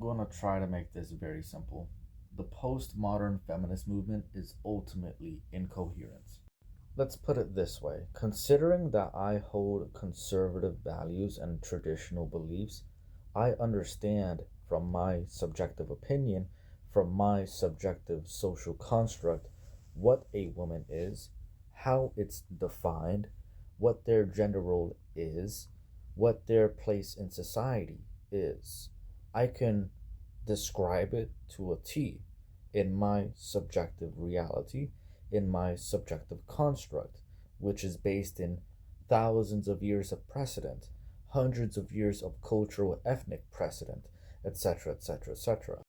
going to try to make this very simple. The postmodern feminist movement is ultimately incoherent. Let's put it this way. Considering that I hold conservative values and traditional beliefs, I understand from my subjective opinion, from my subjective social construct, what a woman is, how it's defined, what their gender role is, what their place in society is. I can describe it to a T in my subjective reality, in my subjective construct, which is based in thousands of years of precedent, hundreds of years of cultural ethnic precedent, etc., etc., etc.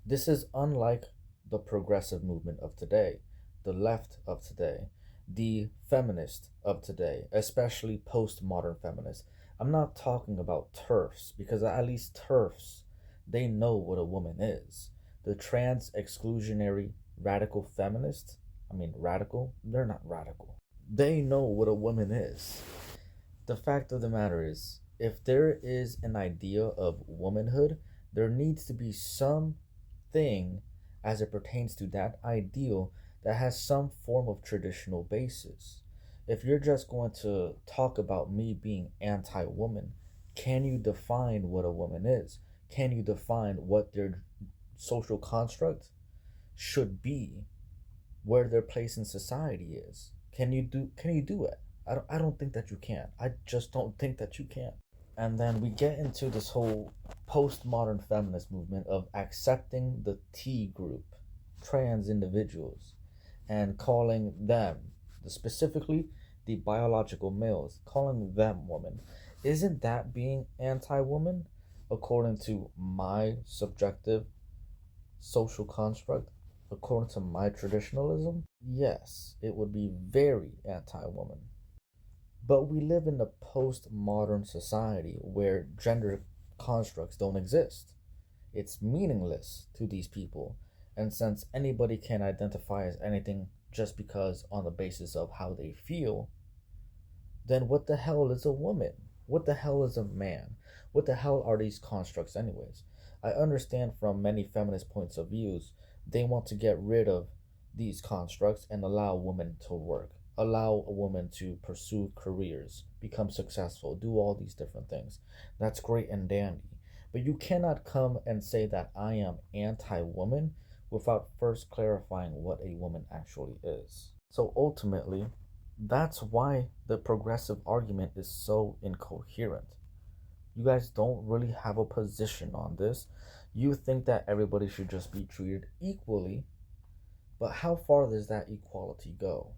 This is unlike the progressive movement of today, the left of today, the feminist of today, especially postmodern feminists. I'm not talking about TERFs, because at least TERFs, they know what a woman is. The trans exclusionary radical feminists, radical, they're not radical. They know what a woman is. The fact of the matter is, if there is an idea of womanhood, there needs to be something as it pertains to that ideal that has some form of traditional basis. If you're just going to talk about me being anti woman, can you define what a woman is? Can you define what their social construct should be, where their place in society is? Can you do it? I don't think that you can. I just don't think that you can. And then we get into this whole postmodern feminist movement of accepting the T group, trans individuals, and calling them, specifically the biological males, calling them women. Isn't that being anti woman according to my subjective social construct, according to my traditionalism? Yes, it would be very anti woman. But we live in a postmodern society where gender constructs don't exist. It's meaningless to these people. And since anybody can identify as anything just because on the basis of how they feel, then what the hell is a woman? What the hell is a man? What the hell are these constructs, anyways? I understand from many feminist points of views, they want to get rid of these constructs and allow women to work, allow a woman to pursue careers, become successful, do all these different things. That's great and dandy. But you cannot come and say that I am anti woman without first clarifying what a woman actually is. So ultimately, that's why the progressive argument is so incoherent. You guys don't really have a position on this. You think that everybody should just be treated equally, but how far does that equality go?